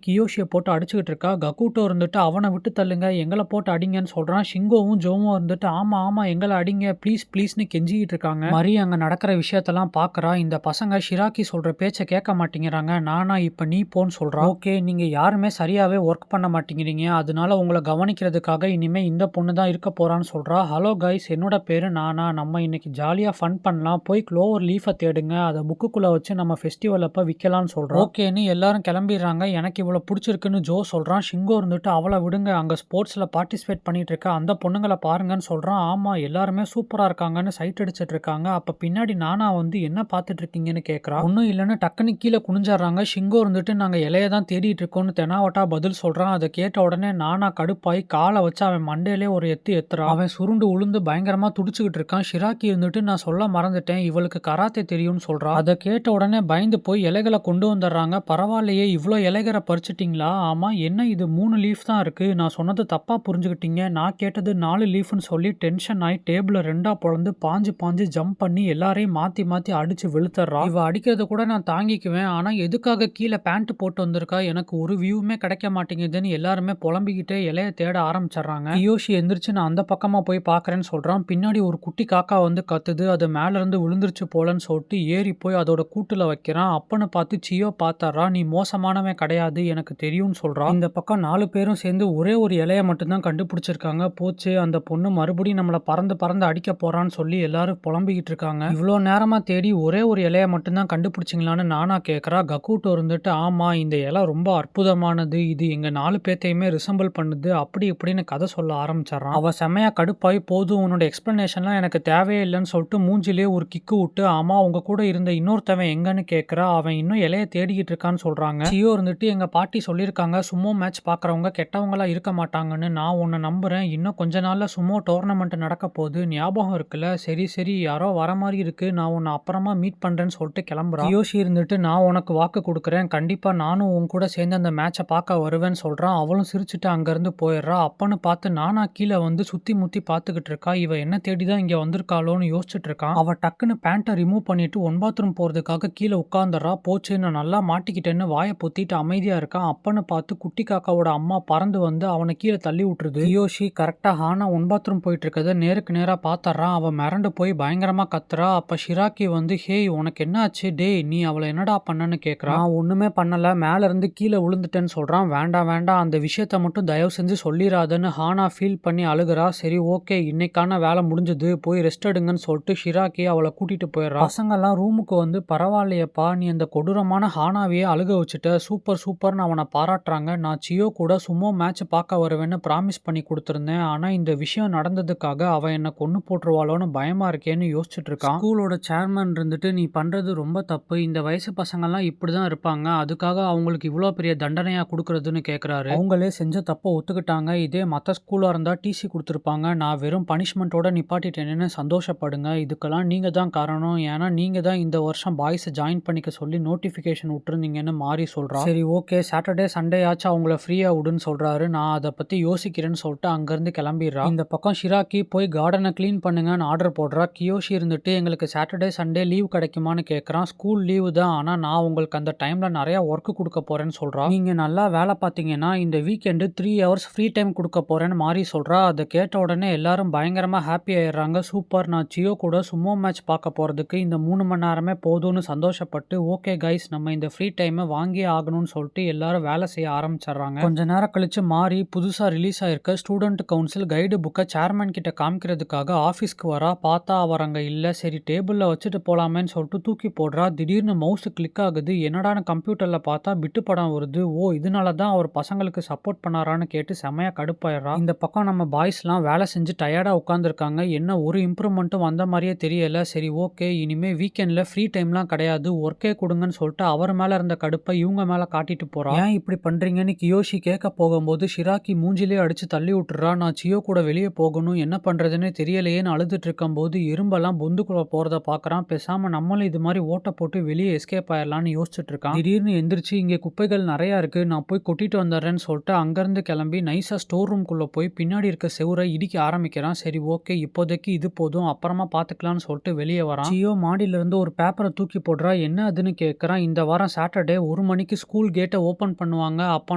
கியோஷியை போட்டு அடிச்சுக்கிட்டு இருக்கா. கக்கூட்டோ இருந்துட்டு அவனை விட்டு தள்ளுங்க, எங்களை போட்டு அடிங்கன்னு சொல்றான். ஷிங்கோவும் ஜோவும் இருந்துட்டு ஆமா ஆமா எங்களை அடிங்க ப்ளீஸ் ப்ளீஸ்னு கெஞ்சிக்கிட்டு இருக்காங்க. மரி அங்க நடக்கிற விஷயத்தெல்லாம் பாக்குறா. இந்த பசங்க ஷிராக்கி சொல்ற பேச்சை கேட்க மாட்டேங்கிறாங்க. நானா இப்ப நீ போன்னு சொல்றா. ஓகே, நீங்க யாருமே சரியாவே ஒர்க் பண்ண மாட்டேங்கிறீங்க, அதனால உங்களை கவனிக்கிறதுக்காக இனிமே இந்த பொண்ணு தான் இருக்க போறான்னு சொல்றா. ஹலோ கைஸ், என்னோட பேரு நானா, நம்ம இன்னைக்கு ஜாலியா ஃபன் பண்ணலாம், போய் க்ளோவர் லீஃபை தேடுங்க, அதை புக்குக்குள்ள வச்சு நம்ம ஃபெஸ்டிவல் அப்ப விற்கலாம்னு சொல்றோம். ஓகேன்னு எல்லாரும் கிளம்பிடுறாங்க. எனக்கு இவ்வளவு பிடிச்சிருக்குன்னு ஜோ சொல்றான். ஷிங்கோ இருந்துட்டு அவளை விடுங்க, அங்க ஸ்போர்ட்ஸ்ல பார்ட்டிசிபேட் பண்ணிட்டு இருக்க அந்த பொண்ணுங்களை பாருங்கன்னு சொல்றான். ஆமா எல்லாருமே சூப்பரா இருக்காங்கன்னு சைட் அடிச்சிட்டு இருக்காங்க. அப்ப பின்னாடி நானா வந்து என்ன பார்த்துட்டு இருக்கீங்கன்னு கேட்கறா. ஒன்னும் இல்லைன்னு டக்குன்னு கீழே குனிஞ்சாடுறாங்க. ஷிங்கோ இருந்துட்டு நாங்க இலைய தான் தேடிட்டு இருக்கோம்னு தெனாவட்டா பதில் சொல்றான். அதை கேட்ட உடனே நானா கடுப்பாய் காலை வச்சு அவன் மண்டையிலே ஒரு எத்துறான். அவன் சுருண்டு உளுந்து பயங்கரமா துடிச்சுக்கிட்டு இருக்கான். ஷிராக்கி இருந்துட்டு நான் சொல்ல மறந்துட்டேன், இவளுக்கு கராத்தே தெரியும்னு சொல்றா. அதை கேட்ட உடனே பயந்து போய் இலைகளை கொண்டு வந்துடுறாங்க. பரவாயில்லையே, இவ்வளோ இலைகளை பறிச்சிட்டிங்களா? ஆமா, என்ன இது 3 லீஃப் தான் இருக்கு, நான் சொன்னது தப்பா புரிஞ்சுக்கிட்டீங்க, நான் கேட்டது 4 லீஃப்னு சொல்லி டென்ஷன் ஆகி டேபிள 2ஆ பொளந்து பாஞ்சு பாஞ்சு ஜம்ப் பண்ணி எல்லாரையும் மாத்தி மாத்தி அடிச்சு வெளுத்துறா. இவ அடிக்கிறத கூட நான் தாங்கிக்குவேன், ஆனா எதுக்காக கீழே பேண்ட் போட்டு வந்திருக்கா, எனக்கு ஒரு வியூவுமே கிடைக்க மாட்டேங்குதுன்னு எல்லாருமே புலம்பிக்கிட்டே இலைய தேட ஆரம்பிச்சிடுறாங்க. கியோஷி எந்திரிச்சு நான் அந்த பக்கமா போய் பாக்குறேன்னு சொல்றான். பின்னாடி ஒரு குட்டி காக்கா வந்து கத்துது. அது மேல இருந்து விழுந்துருச்சு போலன்னு சொல்லிட்டு ஏறி போய் அதோட கூட்டுல வைக்கிறான். அப்பன்னு பார்த்து சியோ பார்த்தாரா, நீ மோசமானவன் கிடையாது, எனக்கு தெரியும்னு சொல்றான். இந்த பக்கம் 4 பேரும் சேர்ந்து ஒரே ஒரு இலைய மட்டும்தான் கண்டுபிடிச்சிருக்காங்க. போச்சு, அந்த பொண்ணு மறுபடியும் நம்மள பறந்து பறந்து அடிக்க போறான்னு சொல்லி எல்லாரும் புலம்பிக்கிட்டு இருக்காங்க. இவ்வளோ நேரமா தேடி ஒரே ஒரு இலைய மட்டும்தான் கண்டுபிடிச்சிங்களான்னு நானா கேட்கறா. கக்கூட்டோ இருந்துட்டு ஆமா, இந்த இலை ரொம்ப அற்புதமானது, இது எங்க 4 பேத்தையுமே ரிசம்பிள் பண்ணுது, அப்படி இப்படின்னு கதை சொல்ல ஆரம்பிச்சாரான். அவ செமையா கடுப்பாய் போதும், உன்னோட எக்ஸ்பிளனேஷன்லாம் எனக்கு தேவையே இல்லைன்னு சொல்லிட்டு மூஞ்சிலே ஒரு கிக்கு விட்டு ஆமா உங்க கூட இருந்த இன்னொருத்தவன் எங்கன்னு கேட்கறா. அவன் இன்னும் இலைய தேடிக்கிட்டு இருக்கான்னு சொல்றாங்க. சியோ இருந்துட்டு எங்க பாட்டி சொல்லியிருக்காங்க, சுமோ மேட்ச் பாக்குறவங்க கெட்டவங்களா இருக்க மாட்டாங்கன்னு, நான் உன்னை நம்புறேன், இன்னும் கொஞ்ச நாள்ல சுமோ டோர்னமெண்ட் நடக்க போகுது, ஞாபகம் இருக்குல்ல, சரி சரி யாரோ வர மாதிரி இருக்கு, நான் உன்னை அப்புறமா மீட் பண்றேன்னு சொல்லிட்டு கிளம்புறான். கியோஷி இருந்துட்டு நான் உனக்கு வாக்கு கொடுக்குறேன், கண்டிப்பா நானும் உன் கூட சேர்ந்து அந்த மேட்சை பார்க்க வருவேன்னு சொல்றான். அவளும் சிரிச்சுட்டு அங்கிருந்து போயிடுறா. அப்பன்னு பார்த்து நானா கீழே வந்து சுத்தி முத்தி பார்த்துக்கிட்டு இருக்கா. இவ என்ன தேடிதான் இங்க வந்திருக்காளோன்னு யோசிச்சுட்டு இருக்கான். அவ டக்குன்னு பேண்ட்டை ரிமூவ் பண்ணிட்டு ஒன் பாத்ரூம் போறதுக்காக கீழே உட்காந்துறா. போச்சு, நான் நல்லா மாட்டிக்கிட்டேன்னு வாயை பொத்திட்டு அமைதியா இருக்கான். அப்பன்னு பார்த்து குட்டி காக்காவோட அம்மா பறந்து வந்து அவனை கீழே தள்ளி விட்டுருது. கியோஷி கரெக்டா ஹானா ஒன் பாத்ரூம் போயிட்டு இருக்கத நேருக்கு நேரா பாத்தறான். அவன் மிரண்டு போய் பயங்கரமா கத்துறா. அப்ப ஷிராக்கி வந்து ஹேய் உனக்கு என்ன ஆச்சு, டே நீ அவளை என்னடா பண்ணன்னு கேக்குறான். நான் ஒண்ணுமே பண்ணல, மேல இருந்து கீழே விழுந்துட்டேன்னு சொல்றான். வேண்டாம் வேண்டாம், அந்த விஷயத்த மட்டும் தயவு செஞ்சு சொல்லிடாதன்னு ஹானா ஃபீல் பண்ணி அழுகுறா. சரி ஓகே, இன்னைக்கான வேலை முடிஞ்சது, போய் ரெஸ்ட் எடுங்கன்னு சொல்லிட்டு ஷிராக்கி அவளை கூட்டிட்டு போயிடுறா. பசங்கெல்லாம் ரூமுக்கு வந்து பரவாயில்லையப்பா, நீ அந்த கொடூரமான ஹானாவையே அழுக வச்சுட்ட, சூப்பர் சூப்பர்னு அவனை பாராட்டுறாங்க. நான் சியோ கூட சுமோ மேட்ச் பார்க்க வருவேன்னு ப்ராமிஸ் பண்ணி கொடுத்துருந்தேன், ஆனா இந்த விஷயம் நடந்ததுக்காக அவ என்ன கொன்னு போட்டுருவாளோன்னு பயமா இருக்கேன்னு யோசிச்சுட்டு இருக்கான். ஸ்கூலோட சேர்மன் இருந்துட்டு நீ பண்றது ரொம்ப தப்பு, இந்த வயசு பசங்கள்லாம் இப்படிதான் இருப்பாங்க, அதுக்காக அவங்களுக்கு இவ்வளோ பெரிய தண்டனையா கொடுக்கறதுன்னு கேட்குறாரு. அவங்களே செஞ்ச தப்ப ஒத்துக்கிட்டாங்க, இதே மற்ற ஸ்கூலாக இருந்தால் டிசி கொடுத்துருப்பாங்க, நான் வெறும் பனிஷ்மெண்ட்டோட நிப்பாட்டிட்டேன்னு சந்தோஷப்படுங்க, இதுக்கெல்லாம் நீங்க தான் காரணம், ஏன்னா நீங்க தான் இந்த வருஷம் பாய்ஸை ஜாயின் பண்ணிக்க சொல்லி நோட்டிஃபிகேஷன் விட்டுருந்தீங்கன்னு மாறி சொல்றா. சரி ஓகே, சாட்டர்டே சண்டே ஆச்சு அவங்கள ஃப்ரீயா விடுன்னு சொல்றாரு. நான் அதை பத்தி யோசிக்கிறேன்னு சொல்லிட்டு அங்கிருந்து கிளம்பிடுறா. இந்த பக்கம் ஷிராக்கி போய் கார்டனை கிளீன் பண்ணுங்கன்னு ஆர்டர் போடுறா. கியோஷி இருந்துட்டு எங்களுக்கு சாட்டர்டே சண்டே லீவ் கிடைக்குமான்னு கேட்கறான். ஸ்கூல் லீவு தான், ஆனா நான் உங்களுக்கு அந்த டைம்ல நிறைய ஒர்க் கொடுக்க போறேன்னு சொல்றா. நீங்க நல்லா வேலை பார்த்தீங்கன்னா இந்த வீக்கெண்டு 3 ஹவர்ஸ் ஃப்ரீ டைம் கொடுக்க போறேன்னு மாறி சொல்றா. அதை கேட்ட உடனே எல்லாரும் பயங்கரமா ஹாப்பி ஆயிடுறாங்க. சூப்பர், நான் சியோ கூட சுமோ மேட்ச் பார்க்க போறதுக்கு இந்த 3 மணி நேரமே போதும்னு சந்தோஷப்பட்டு ஓகே கைஸ் நம்ம இந்த ஃப்ரீ டைமை வாங்கியே ஆகணும்னு சொல்லிட்டு எல்லாரும் வேலை செய்ய ஆரம்பிச்சிடுறாங்க. கொஞ்ச நேரம் கழிச்சு மாறி புதுசா ரிலீஸ் ஆயிருக்க ஸ்டூடெண்ட் கவுன்சில் கைடு புக்கை சேர்மன் கிட்ட காமிக்கிறதுக்காக ஆஃபீஸ்க்கு வரா. பார்த்தா அவர் அங்க இல்ல. சரி டேபிள்ல வச்சுட்டு போலாமேன்னு சொல்லிட்டு தூக்கி போடுறா. திடீர்னு மவுஸ் கிளிக் ஆகுது. என்னடான்னு கம்ப்யூட்டர்ல பார்த்தா பிட்டு படம் வருது. ஓ, இதனால தான் அவர் பசங்களுக்கு சப்போர்ட் பண்ணாரான்னு கேட்டு செமையா கடுப்பாயிடுறா. இந்த பக்கம் நம்ம பாய்ஸ்லாம் வேலை செஞ்சு டயர்டா உட்காந்துருக்காங்க. என்ன ஒரு இம்ப்ரூவ்மெண்ட்டும் வந்த மாதிரியே தெரியல. சரி ஓகே, இனிமே வீக்கெண்ட்ல ஃப்ரீ டைம்லாம் கிடையாது, ஒர்க்கே கொடுங்கன்னு சொல்லிட்டு அவர் மேல இருந்த கடுப்பை இவங்க மேல காட்டிட்டு போறா. ஏன் இப்படி பண்றீங்கன்னு கியோஷி கேட்க போகும்போது ஷிராக்கி மூஞ்சிலே அடிச்சு தள்ளி விட்டுறா. நான் சியோ கூட வெளியே போகணும், என்ன பண்றதுன்னு தெரியலையேன்னு அழுதுட்டு இருக்கும்போது எறும்பெல்லாம் பொந்துக்குள்ள போறத பாக்குறான். பேசாம நம்மளும் இது மாதிரி ஓட்ட போட்டு வெளியே எஸ்கேப் ஆயிடலாம்னு யோசிச்சுட்டு இருக்கான். திடீர்னு எந்திரிச்சு இங்க குப்பைகள் நிறைய இருக்கு, நான் போய் கொட்டிட்டு வந்துடுறேன்னு சொல்லிட்டு அங்கிருந்து கிளம்பி நைஸா ஸ்டோர் ரூம்குள்ள போய் பின்னாடி இருக்க செவுரை இடிக்க ஆரம்பிக்கிறான். சரி ஓகே, இப்போதைக்கு இது போதும், அப்புறமா பாத்துக்கலாம்னு சொல்லிட்டு வெளியே வரான். சியோ மாடியில இருந்து ஒரு பேப்பரை தூக்கி போடுறா. என்ன அதுன்னு கேட்கறான். இந்த வாரம் சாட்டர்டே 1 மணிக்கு ஸ்கூல் கேட்டை ஓபன் பண்ணுவாங்க, அப்ப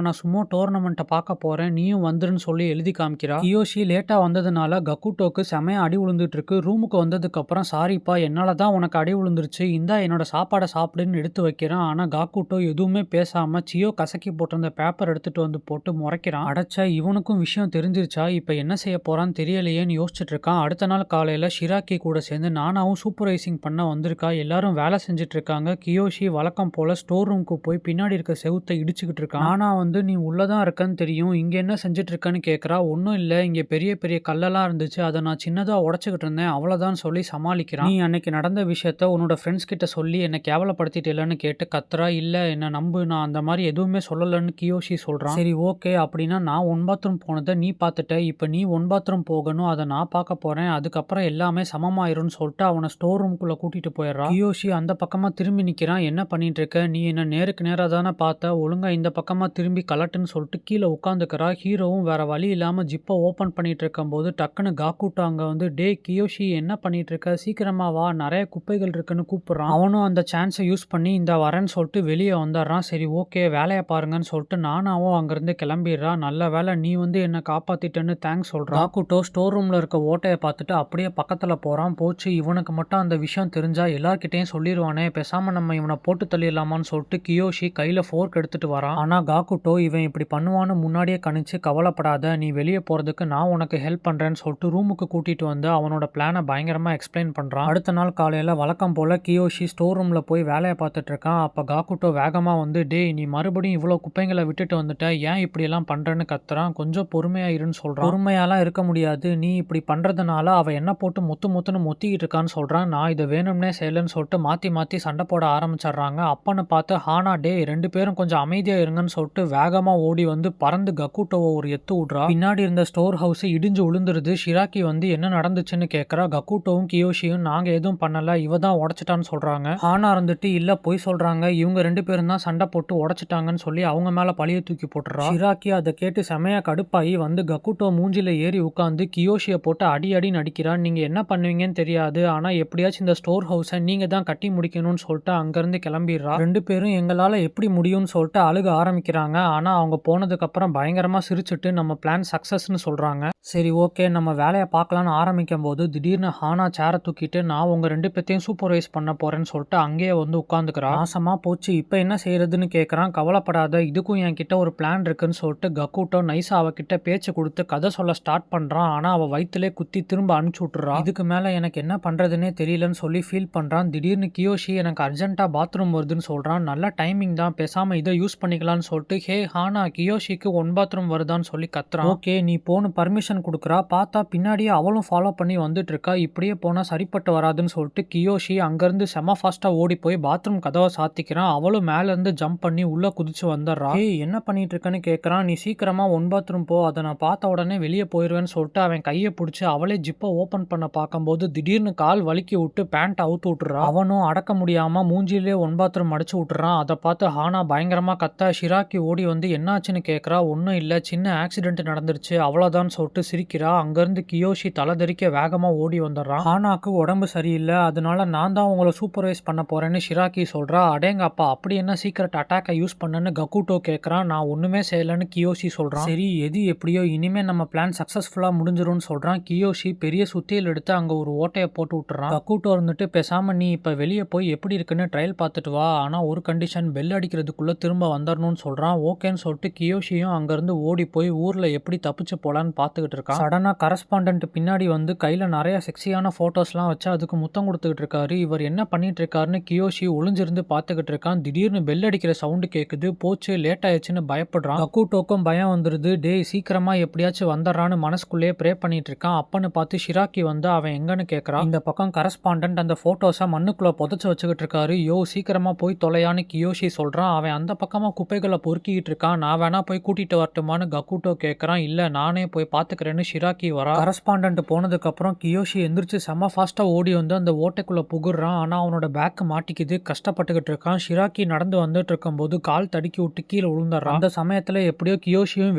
நான் சும்மா டோர்னமெண்ட்டை பார்க்க போறேன், நீயும் வந்துருன்னு சொல்லி எழுதி காமிக்கிறா. கியோஷி லேட்டா வந்ததுனால கக்குட்டோக்கு செமையா அடி விழுந்துட்டு இருக்கு. ரூமுக்கு வந்ததுக்கு அப்புறம் சாரிப்பா, என்னாலதான் உனக்கு அடி விழுந்துருச்சு, இந்தா என்னோட சாப்பாடை சாப்பிடுன்னு எடுத்து வைக்கிறான். ஆனா காக்குட்டோ எதுவுமே பேசாம சியோ கசக்கி போட்டிருந்த பேப்பர் எடுத்துட்டு வந்து போட்டு முறைக்கிறான். அடைச்ச இவனுக்கும் விஷயம் தெரிஞ்சிருச்சா, இப்ப என்ன செய்ய போறான்னு தெரியலையேன்னு யோசிச்சுட்டு இருக்கான். அடுத்த நாள் காலையில ஷிராக்கி கூட சேர்ந்து நானாவும் சூப்பர்வைசிங் பண்ண வந்திருக்கா. எல்லாரும் வேலை செஞ்சுட்டு இருக்காங்க. கியோஷி வழக்கம் போல ஸ்டோர் ரூமுக்கு போய் பின்னாடி இருக்க செவுத்தை இடிச்சுக்கிட்டு இருக்கான். ஆனா நீ உள்ளதான் இருக்கன்னு தெரியும், இங்க என்ன செஞ்சுட்டு இருக்கன்னு கேட்கறா. ஒன்னும் இல்ல, இங்க பெரிய பெரிய கல்லெல்லாம் இருந்துச்சு, அதை நான் சின்னதா உடச்சுக்கிட்டு இருந்தேன், அவ்வளவுதான் சொல்லி சமாளிக்கிறான். நீ அன்னைக்கு நடந்த விஷயத்த உன்னோட ஃப்ரெண்ட்ஸ் கிட்ட சொல்லி என்ன கேவலப்படுத்திட்டேன்னு கேட்டு கத்துறா. இல்ல என்ன நம்பு, நான் அந்த மாதிரி எதுவுமே சொல்லலன்னு கியோஷி சொல்றான். சரி ஓகே, அப்படின்னா நான் ஒன் பாத்ரூம் போனதை நீ பார்த்துட்ட, இப்ப நீ ஒன் பாத்ரூம் போகணும், அதை நான் பார்க்க போறேன், அதுக்கப்புறம் எல்லாமே சமமாயிரும்னு சொல்லிட்டு அவனை ஸ்டோர் ரூமுக்குள்ள கூட்டிட்டு போயிடுறா. கியோஷி அந்த பக்கமா திரும்பி நிக்கிறான். என்ன பண்ணிட்டு இருக்க, நீ என்ன நேருக்கு நேரா தானே பார்த்த, ஒழுங்கா இந்த பக்கமா திரும்பி கலட்டுன்னு சொல்லிட்டு கீழே உட்காந்துக்கிறா. ஹீரோவும் வேற வழி இல்லாம ஜிப்பை ஓபன் பண்ணிட்டு இருக்கும் போது டக்குன்னு காக்குட்டோ அங்க வந்து, டே கியோஷி என்ன பண்ணிட்டு இருக்க, சீக்கிரமா வா, நிறைய குப்பைகள் இருக்குன்னு கூப்பிடுறான். அவனும் அந்த சான்ஸை யூஸ் பண்ணி இந்த வரேன்னு சொல்லிட்டு வெளியே வந்துடுறான். சரி ஓகே, வேலையை பாருங்கன்னு சொல்லிட்டு நானாவும் அங்கிருந்து கிளம்பிடுறா. நல்ல வேலை நீ வந்து என்ன காப்பாத்திட்டேன்னு தேங்க்ஸ் சொல்றான். காக்குட்டோ ஸ்டோர் ரூம்ல இருக்க ஓட்டையை பார்த்துட்டு அப்படியே பக்கத்துல போறான். போச்சு, இவனுக்கு மட்டும் அந்த விஷயம் தெரிஞ்சா எல்லார்கிட்டையும் சொல்லிடுவானே, பேசாம நம்ம இவனை போட்டு தள்ளிடலாமான்னு சொல்லிட்டு கியோஷி கையில ஃபோர்க் எடுத்துட்டு வரான். ஆனா காக்குட்டோ இவன் இப்படி பண்ணுவான்னு முன்னாடியே கணிச்சு, கவலைப்படாத, நீ வெளியே போறதுக்கு நான் உனக்கு ஹெல்ப் பண்றேன்னு சொல்லிட்டு ரூமுக்கு கூட்டிட்டு வந்து அவனோட பிளானை பயங்கரமா எக்ஸ்பிளைன் பண்றான். அடுத்த நாள் காலையில வழக்கம் போல கியோஷி ஸ்டோர் ரூம்ல போய் வேலையை பார்த்துட்டு இருக்கான். அப்ப காக்குட்டோ வேகமா வந்து, டே நீ மறுபடியும் இவ்வளவு குப்பைங்களை விட்டுட்டு வந்துட்ட, ஏன் இப்படி எல்லாம் பண்றேன்னு கத்துறான். கொஞ்சம் பொறுமையா இருன்னு சொல்றான். பொறுமையாலாம் இருக்க முடியாது, நீ இப்படி பண்றதுனால அவ என்ன போட்டு முத்துன்னு முத்திக்கிட்டு இருக்கான்னு சொல்றான். நான் இதை வேணும்னே செய்யலன்னு சொல்லிட்டு மாத்தி மாத்தி சண்டை போட ஆரம்பிச்சிடுறாங்க. அப்பன்னு பார்த்து ஹானா, டே 2 பேரும் கொஞ்சம் அமைதியா இருங்கன்னு சொல்லிட்டு வேகமா ஓடி வந்து பறந்து கக்குட்டோவை ஒரு எத்து விடுறா. பின்னாடி இருந்த ஸ்டோர் ஹவுஸ் இடிஞ்சு விழுந்துருது. ஷிராக்கி வந்து என்ன நடந்துச்சுன்னு கேட்கறா. கக்குட்டோவும் கியோஷியும் நாங்க எதுவும் பண்ணல, இவ தான் உடைச்சிட்டான்னு சொல்றாங்க. ஹானா இருந்துட்டு இல்ல பொய் சொல்றாங்க, இவங்க 2 பேரும் தான் சண்டை போட்டு உடைச்சிட்டாங்கன்னு சொல்லி அவங்க மேல பழிய தூக்கி போட்டுறா. ஷிராக்கி அதை கேட்டு செமையா கடுப்பாயி வந்து கக்குட்டோ மூஞ்சில ஏறி உட்காந்து கியோஷியை போட்டு அடி நடிக்கிறா. நீங்க என்ன பண்ணுவீங்கன்னு தெரியாது, ஆனா எப்படியாச்சும் இந்த ஸ்டோர் ஹவுஸை நீங்க தான் கட்டி முடிக்கணும்னு சொல்லிட்டு அங்கிருந்து கிளம்பிடுறா. 2 பேரும் எங்களால எப்படி முடியும்னு சொல்லிட்டு அழுக ஆரம்பிக்கிறாங்க. ஆனா அவங்க போனதுக்கு அப்புறம் பயங்கரமா சிரிச்சுட்டு நம்ம பிளான் சக்சஸ்ன்னு சொல்றாங்க. சரி ஓகே, நம்ம வேலையை பார்க்கலான்னு ஆரம்பிக்கும் போது திடீர்னு ஹானா சேரை தூக்கிட்டு நான் உங்க 2 பேத்தையும் சூப்பர்வைஸ் பண்ண போறேன்னு சொல்லிட்டு அங்கேயே வந்து உட்காந்துக்கிறா. நாசமா போச்சு, இப்ப என்ன செய்யறதுன்னு கேட்கறான். கவலைப்படாத, இதுக்கும் என்கிட்ட ஒரு பிளான் இருக்குன்னு சொல்லிட்டு கக்குட்டோ நைஸா அவகிட்ட பேச்சு கொடுத்து கதை சொல்ல ஸ்டார்ட் பண்றான். ஆனா அவ வயிற்றுலே குத்தி திரும்ப அனுப்பிச்சு விட்டுறா. இதுக்கு மேல எனக்கு என்ன பண்றதுன்னே தெரியலன்னு சொல்லி ஃபீல் பண்றான். திடீர்னு கியோஷி எனக்கு அர்ஜென்ட்டா பாத்ரூம் வருதுன்னு சொல்றான். நல்ல டைமிங் தான், பேசாம இதை யூஸ் பண்ணிக்கலாம்னு சொல்லிட்டு ஹே ஹானா, கியோஷிக்கு 1 பாத்ரூம் வருதான்னு சொல்லி கத்துறான். ஓகே நீ போன்னு பர்மிஷன் கொடுக்குறா. பார்த்தா பின்னாடியே அவளும் ஃபாலோ பண்ணி வந்துட்டு இருக்கா. இப்படியே போனா சரிப்பட்டு வராதுன்னு சொல்லிட்டு கியோஷி அங்கிருந்து செம ஃபாஸ்டா ஓடி போய் பாத்ரூம் கதவை சாத்திக்கிறான். அவளும் மேல இருந்து ஜம்ப் பண்ணி உள்ள குதிச்சு வந்துடுறா. ஏய் என்ன பண்ணிட்டு இருக்கன்னு கேட்கறான். நீ சீக்கிரமா 1 பாத்ரூம் போ, அதை நான் பார்த்த உடனே வெளியே போயிருவேன்னு சொல்லிட்டு அவன் கையை பிடிச்சி அவளே ஜிப்பை ஓபன் பண்ண பார்க்கும்போது திடீர்னு கால் வலிக்கி விட்டு பேண்ட் அவுத்து விட்டுறா. அவனும் அடக்க முடியாம மூஞ்சிலே 1 பாத்ரூம் அடிச்சு விட்டுறான். அதை பார்த்து ஹானா பயங்கரமா கத்த ஷிராக்கி ஓடி வந்து என்னாச்சுன்னு கேட்கறா. ஒன்னும் இல்ல, சின்ன ஆக்சிடென்ட் நடந்துருச்சு அவ்வளவுதான் சொல்லிட்டு சிரிக்கிறா. அங்கிருந்து கியோஷி தலைதறிக்க வேகமா ஓடி வந்துடுறான். ஹானாக்கு உடம்பு சரியில்லை, அதனால நான் தான் உங்களை சூப்பர்வைஸ் பண்ண போறேன்னு ஷிராக்கி சொல்றா. அடேங்கப்பா, அப்படி என்ன சீக்ரெட் அட்டாக்கை யூஸ் பண்ணன்னு கக்குட்டோ கேட்கறான். நான் ஒண்ணுமே செய்யலன்னு கியோஷி சொல்றான். சரி எது எப்படியோ இனிமே நம்ம பிளான் சக்சஸ்ஃபுல்லா முடிஞ்சிரும்னு சொல்றான். கியோஷி பெரிய சுத்தியல் எடுத்து அங்க ஒரு ஓட்டையை போட்டு விட்டுறான். கக்குட்டோ இருந்துட்டு பேசாம நீ இப்ப வெளியே போய் எப்படி இருக்குன்னு ட்ரையல் பார்த்துட்டு வா, ஆனா ஒரு கண்டிஷன், பெல் அடிக்கிறதுக்குள்ள திரும்ப வந்துடணும்னு சொல்றான். ஓகேன்னு சொல்லிட்டு கியோஷியும் அங்கிருந்து ஓடி போய் ஊர்ல எப்படி தப்பிச்சு போலான்னு பார்த்துக்கிட்டு இருக்கான். சடனா கரஸ்பாண்டன்ட் பின்னாடி வந்து கையில நிறைய செக்ஸியான போட்டோஸ்லாம் வச்சு அதுக்கு முத்தம் கொடுத்துக்கிட்டு இருக்காரு. இவர் என்ன பண்ணிட்டு இருக்காருன்னு கியோஷி ஒளிஞ்சிருந்து பார்த்துக்கிட்டு இருக்கான். திடீர்னு பெல் அடிக்கிற சவுண்டு கேக்குது. போச்சு லேட் ஆயிடுச்சுன்னு பயப்படுறான். கக்குட்டோக்கும் பயம் வந்துருது. டேய் சீக்கிரமா எப்படியாச்சும் வந்துடுறான்னு மனசுக்குள்ளேயே ப்ரே பண்ணிட்டு இருக்கான். அப்பன்னு பார்த்து ஷிராக்கி வந்து அவன் எங்கன்னு கேட்கறான். இந்த பக்கம் கரஸ்பாண்டன்ட் அந்த போட்டோஸை மண்ணுக்குள்ள புதைச்சு வச்சுக்கிட்டு இருக்காரு. யோ சீக்கிரமா போய் தொலையான்னு கியோஷி சொல்றான். அவன் அந்த பக்கம் பக்கமா குப்பைகள பொறுக்கிட்டு இருக்கான். நான் வேணா போய் கூட்டிட்டு வரட்டுமான்னு கக்கூட்டோ கேட்கறான். இல்ல நானே போய் பார்த்துக்கிறேன்னு ஷிராக்கி வரா. கரஸ்பாண்டன்ட் போனதுக்கு அப்புறம் கியோஷி எந்திரிச்சு செம்ம ஃபாஸ்டா ஓடி வந்து அந்த ஓட்டைக்குள்ள புகுறான். ஆனா அவனோட பேக் மாட்டிக்குது. கஷ்டப்பட்டுக்கிட்டு இருக்கான். ஷிராக்கி நடந்து வந்துட்டு இருக்கும்போது கால் தடுக்கி விட்டு கீழே விழுந்துடுறான். அந்த சமயத்துல எப்படியோ கியோஷியும்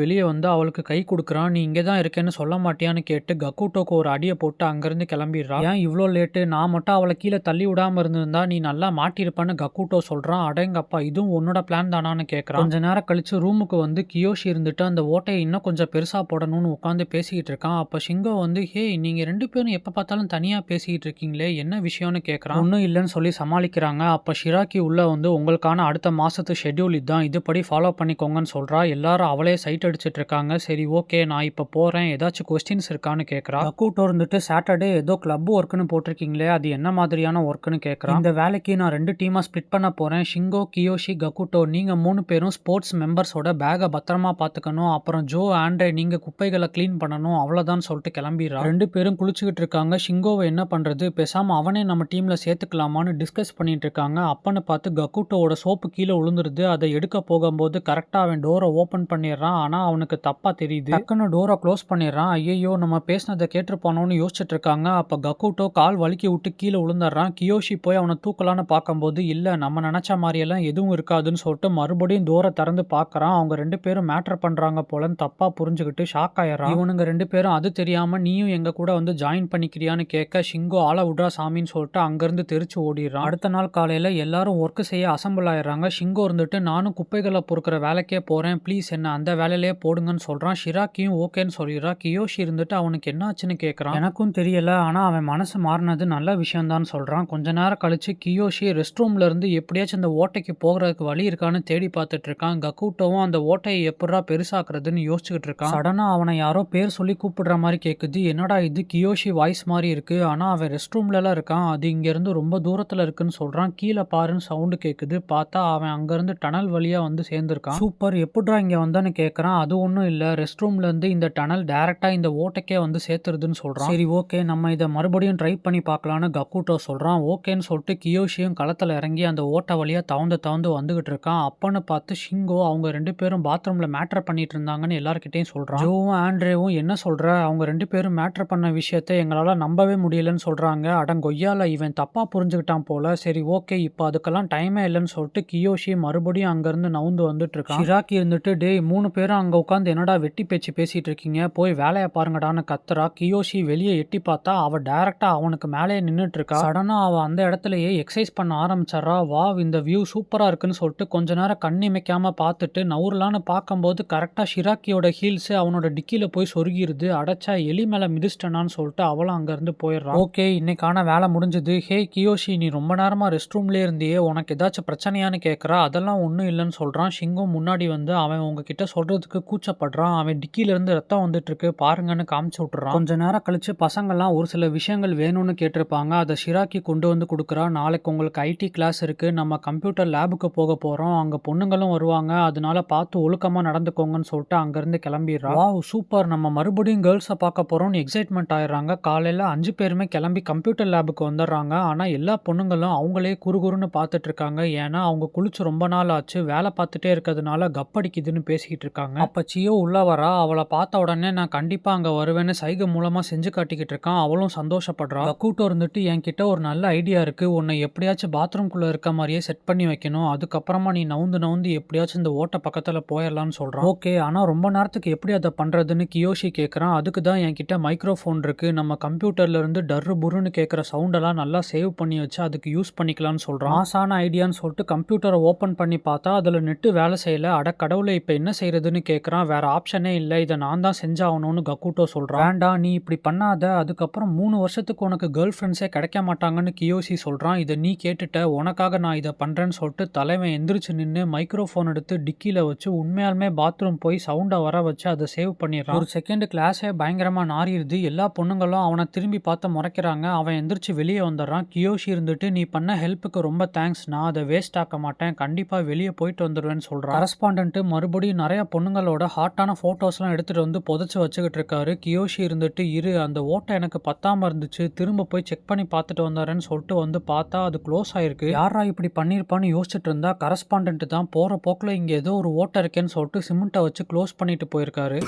வெளியே வந்து அவளுக்கு கை கொடுக்குறான். நீ இங்கே தான் இருக்கேன்னு சொல்ல மாட்டியான்னு கேட்டு கக்கூட்டோக்கு ஒரு அடியை போட்டு அங்கிருந்து கிளம்பிடுறான். ஏன் இவ்வளோ லேட்டு? நான் மட்டும் அவளை கீழே தள்ளி விடாம இருந்திருந்தா நீ நல்லா மாட்டிருப்பான்னு கக்கூட்டோ சொல்றான். அடேங்கப்பா இதுவும் உன்னோட பிளான் தானான்னு கேட்கறான். கொஞ்ச நேரம் கழிச்சு ரூமுக்கு வந்து கியோஷி இருந்துட்டு அந்த ஓட்டையை இன்னும் கொஞ்சம் பெருசா போடணும்னு உட்காந்து பேசிக்கிட்டு இருக்கான். அப்ப ஷிங்கோ வந்து ஹே நீங்க 2 பேரும் எப்ப பார்த்தாலும் தனியா பேசிக்கிட்டு இருக்கீங்களே என்ன விஷயம்னு கேட்கறான். ஒன்னும் இல்லைன்னு சொல்லி சமாளிக்கிறாங்க. அப்ப ஷிராக்கி உள்ள வந்து உங்களுக்கான அடுத்த மாசத்து ஷெட்யூல் இதுதான், இதுபடி ஃபாலோ பண்ணிக்கோங்கன்னு சொல்றா. எல்லாரும் அவளே சைட் அடிச்சிட்டு இருக்காங்க. சரி ஓகே நான் இப்ப போறேன், ஏதாச்சும் கொஸ்டின்ஸ் இருக்கான்னு கேட்கறா. கக்கூட்டோ இருந்துட்டு சாட்டர்டே ஏதோ கிளப் ஒர்க்குன்னு போட்டிருக்கீங்களே அது என்ன மாதிரியான ஒர்க்குன்னு கேட்கறான். இந்த வேலைக்கு நான் 2 டீமா ஸ்பிளிட் பண்ண போறேன். ஷிங்கோ கியோஷி கக்கூட்டோ நீங்க 3 பேரும் ஸ்போர்ட்ஸ் மெம்பர்ஸோட பேகை பத்திரமா பாத்துக்கணும். அப்புறம் ஜோ ஆண்ட்ரே நீங்க குப்பைகளை கிளீன் பண்ணணும். அவ்வளவுதான் சொல்லிட்டு கிளம்பிடுறா. 2 பேரும் குளிச்சுக்கிட்டு இருக்காங்க. ஷிங்கோவை என்ன பண்றது, பேசாம அவனே நம்ம டீம்ல சேர்த்துக்கலாமான்னு டிஸ்கஸ் பண்ணிட்டு இருக்காங்க. அப்பன்னு பார்த்து கக்கூட்டோவோட சோப்பு கீழே விழுந்துருது. அதை எடுக்க போகும்போது கரெக்டா அவன் டோரை ஓபன் பண்ணிடுறான். ஆனா அவனுக்கு தப்பா தெரியுது. டக்குன்னு டோரை க்ளோஸ் பண்ணிடுறான். ஐயோ நம்ம பேசினதை கேட்டிருப்பானோன்னு யோசிச்சுட்டு இருக்காங்க. அப்ப கக்கூட்டோ கால் வலிக்கி விட்டு கீழே விழுந்துடுறான். கியோஷி போய் அவனை தூக்கலான்னு பார்க்கும்போது இல்ல நம்ம நினைச்ச மாதிரியெல்லாம் எதுவும் இருக்காதுன்னு சொல்லிட்டு மறுபடியும் டோரை திறந்து பார்க்கறான். அவங்க 2 பேரும் மேட்டர் பண்றாங்க போலன்னு தப்பா புரிஞ்சுக்கிட்டு ஷாக் ஆயிடுறான். இவனுங்க 2 பேரும் அது தெரியாம நீயும் எங்க கூட வந்து ஜாயின் பண்ணிக்கிறியான்னு கேட்க ஷிங்கோ ஆள விட்றா சாமின்னு சொல்லிட்டு அங்கிருந்து தெரிச்சு ஓடிடுறான். அடுத்த நாள் காலையில எல்லாரும் ஒர்க் செய்ய அசம்பிள் ஆயிடுறாங்க. ஷிங்கோ இருந்துட்டு நானும் குப்பைகளை பொறுக்கிற வேலைக்கே போறேன், ப்ளீஸ் என்ன அந்த வேலையிலேயே போடுங்கன்னு சொல்றான். ஷிராக்கியும் ஓகேன்னு சொல்லிடுறா. கியோஷி இருந்துட்டு அவனுக்கு என்னாச்சுன்னு கேட்கறான். எனக்கும் தெரியல, ஆனா அவன் மனசு மாறினது நல்ல விஷயம் தான் சொல்றான். கொஞ்ச நேரம் கழிச்சு கியோஷி ரெஸ்ட் ரூம்ல இருந்து எப்படியாச்சும் இந்த ஓட்டைக்கு போகிறதுக்கு வழி இருக்கான்னு தேடி பார்த்துட்டு இருக்கான். கக்கூட்டோவும் அந்த ஓட்டையை எப்படா பெருசாக்குறதுன்னு யோசிச்சுக்கிட்டு இருக்கான். சடனா அவனை யாரோ பேர் சொல்லி கூப்பிடுற மாதிரி கேக்குது. என்னடா இது கியோஷி வாய்ஸ் மாதிரி இருக்கு, ஆனா அவன் ரெஸ்ட் ரூம்ல எல்லாம் இருக்கான், அது இங்க இருந்து ரொம்ப தூரத்துல இருக்குன்னு சொல்றான். கீழே பாருன்னு சவுண்டு கேக்குது. பார்த்தா அவன் அங்க இருந்து டனல் வழியா வந்து சேர்ந்திருக்கான். சூப்பர், எப்படிடா இங்க வந்தான்னு கேட்கறான். அது ஒன்றும் இல்ல, ரெஸ்ட் ரூம்ல இருந்து இந்த டனல் டைரக்டா இந்த ஓட்டைக்கே வந்து சேர்த்துருதுன்னு சொல்றான். சரி ஓகே நம்ம இதை மறுபடியும் ட்ரை பண்ணி பார்க்கலான்னு கக்கூட்டோ சொல்றான். ஓகேன்னு சொல்லிட்டு கியோஷியும் களத்துல இறங்கி அந்த ஓட்டை வழியா தவுந்து வந்துகிட்டு இருக்கான். அப்பன்னு பார்த்து ஷிங்கோ அவங்க 2 பேரும் பாத்ரூம்ல மேட்டர் பண்ணிட்டு இருந்தாங்கன்னு எல்லார்கிட்டையும் சொல்றான். ஜோவும் ஆண்ட்ரேவும் என்ன சொல்ற, அவங்க 2 பேரும் மேட்டர் பண்ண விஷயத்தை எங்களால நம்பவே முடியலன்னு சொல்றாங்க. அடங்கொய்யால இவன் தப்பா புரிஞ்சுக்கிட்டான் போல. சரி ஓகே இப்போ அதுக்கெல்லாம் டைமே இல்லைன்னு சொல்லிட்டு கியோஷி மறுபடியும் அங்கிருந்து நவுந்து வந்துட்டு இருக்கான். ஷிராக்கி இருந்துட்டு டேய் 3 பேரும் அங்க உட்காந்து என்னடா வெட்டி பேச்சு பேசிட்டு இருக்கீங்க, போய் வேலையை பாருங்கடான்னு கத்துறா. கியோஷி வெளியே எட்டி பார்த்தா அவ டைரக்டா அவனுக்கு மேலே நின்னுட்டு இருக்கா. சடனா அவ அந்த இடத்துலயே எக்ஸசைஸ் பண்ண ஆரம்பிச்சாரா. வா இந்த வியூ சூப்பரா இருக்குன்னு சொல்லிட்டு கொஞ்ச நேரம் கண்ணிமைக்காம பார்த்துட்டு நவுரலான்னு பார்க்கும்போது கரெக்டா ஷிராக்கியோட ஹீல்ஸ் அவனோட டிக்கில போய் சொருகிருது. அடைச்சா எலி மேல மிதிச்சிட்டனான்னு சொல்லிட்டு அவளும் அங்க இருந்து போயிடுறான். ஓகே இன்னைக்கான வேலை முடிஞ்சது. ஹே கியோஷி நீ ரொம்ப நேரமா ரெஸ்ட் ரூம்லயே இருந்தியே, உனக்கு ஏதாச்சும் பிரச்சனையான்னு கேட்கறா. அதெல்லாம் ஒன்றும் இல்லைன்னு சொல்றான். ஷிங்கும் முன்னாடி வந்து அவன் உங்ககிட்ட சொல்றதுக்கு கூச்சப்படுறான். அவன் டிக்கில இருந்து ரத்தம் வந்துட்டு இருக்கு பாருங்கன்னு காமிச்சு விட்டுறான். கொஞ்ச நேரம் கழிச்சு பசங்கள்லாம் ஒரு சில விஷயங்கள் வேணும்னு கேட்டிருப்பாங்க. அதை ஷிராக்கி கொண்டு வந்து கொடுக்குறா. நாளைக்கு உங்களுக்கு ஐடி கிளாஸ் இருக்கு, நம்ம கம்ப்யூட்டர் லேபுக்கு போக போறோம், அங்க பொண்ணுங்களும் வருவாங்க, அதனால பார்த்து ஒழுக்கமா நடந்துக்கோங்கன்னு சொல்லிட்டு அங்கிருந்து கிளம்பிடுறா. வாவ் சூப்பர், நம்ம மறுபடியும் கேர்ள்ஸை பார்க்க போறோம்னு எக்ஸைட்மெண்ட் ஆயிடுறாங்க. காலையில 5 பேருமே கிளம்பி கம்ப்யூட்டர் லேபுக்கு வந்துடுறாங்க. ஆனா எல்லா பொண்ணுங்களும் அவங்களே குறுகுறுன்னு பார்த்துட்டு இருக்காங்க. ஏன்னா அவங்க குளிச்சு ரொம்ப நாள் ஆச்சு, வேலை பார்த்துட்டே இருக்கிறதுனால கப்படிக்குதுன்னு பேசிக்கிட்டு இருக்காங்க. அப்ப சியோ உள்ள வரா. அவளை பார்த்த உடனே நான் கண்டிப்பா அங்க வருவேன்னு சைகை மூலமா செஞ்சு காட்டிக்கிட்டு இருக்கான். அவளும் சந்தோஷப்படுறா. கக்கூட்டோ இருந்துட்டு என்கிட்ட ஒரு நல்ல ஐடியா இருக்கு, உன்னை எப்படியாச்சும் பாத்ரூம்குள்ள இருக்க மாதிரியே செட் பண்ணி வைக்கணும், அதுக்கப்புறமா நீ நவுந்து எப்படியாச்சும் இந்த ஓட்ட பக்கத்துல போயிடலாம்னு சொல்றான். ஓகே ஆனா ரொம்ப நேரத்துக்கு எப்படி அதை பண்றதுன்னு கியோஷி கேட்கறான். அதுக்கு தான் என்கிட்ட மைக்ரோஃபோன் இருக்கு, நம்ம கம்ப்யூட்டர்ல இருந்து டர்ரு புருன்னு கேட்குற சவுண்டெல்லாம் நல்லா சேவ் பண்ணி வச்சு அதுக்கு யூஸ் பண்ணிக்கலாம்னு சொல்றான். ஆசான ஐடியான்னு சொல்லிட்டு கம்ப்யூட்டரை ஓப்பன் பண்ணி பார்த்தா அதுல நெட்டு வேலை செய்யல. அட கடவுளை இப்ப என்ன செய்யறதுன்னு கேட்கறான். வேற ஆப்ஷனே இல்லை, இதை நான் தான் செஞ்சாகணும்னு கக்கூட்டோ சொல்றான். வேண்டாம் நீ இப்படி பண்ணாத, அதுக்கப்புறம் 3 வருஷத்துக்கு உனக்கு கேர்ள் ஃப்ரெண்ட்ஸே கிடைக்க மாட்டாங்கன்னு கியோஷி சொல்றான். இதை நீ கேட்டுட்ட, உனக்காக நான் இதை பண்றேன்னு சொல்லிட்டு தலைவன் எந்திரிச்சு நின்று மைக்ரோஃபோன் எடுத்து டிக்கில வச்சு உண்மையாலுமே பாத்ரூம் போய் சவுண்டை வர வச்சு அதை சேவ் பண்ணிடுறான். ஒரு செகண்ட் கிளாஸே பயங்கரமா நாரிடுது. எல்லா பொண்ணுங்களும் அவனை திரும்பி பார்த்து முறைக்கிறாங்க. அவன் எந்திரிச்சு வெளியே வந்துடுறான். கியோஷி இருந்துட்டு நீ பண்ண ஹெல்ப்புக்கு ரொம்ப தேங்க்ஸ், நான் அதை வேஸ்ட் ஆக்க மாட்டேன், கண்டிப்பா வெளியே போயிட்டு வந்துடுவேன்னு சொல்றான். கரஸ்பாண்டன்ட் மறுபடியும் நிறைய பொண்ணுங்களோட ஹாட்டான போட்டோஸ்லாம் எடுத்துட்டு வந்து புதைச்சு வச்சுக்கிட்டு இருக்காரு. கியோஷி இருந்துட்டு இரு அந்த ஓட்டை எனக்கு பத்தாம இருந்துச்சு, திரும்ப போய் செக் பண்ணி பார்த்துட்டு வந்தாருன்னு சொல்லிட்டு வந்து பார்த்தா அது க்ளோஸ் ஆயிருக்கு. யாரா இப்படி பண்ணிருப்பான்னு யோசிச்சுட்டு இருந்தா கரஸ்பாண்டன்ட் தான் போற போக்குல இங்க ஏதோ ஒரு ஓட்டை இருக்கேன்னு சொல்லிட்டு சிமெண்ட்டை வச்சு க்ளோஸ் பண்ணிட்டு போயிருக்காரு.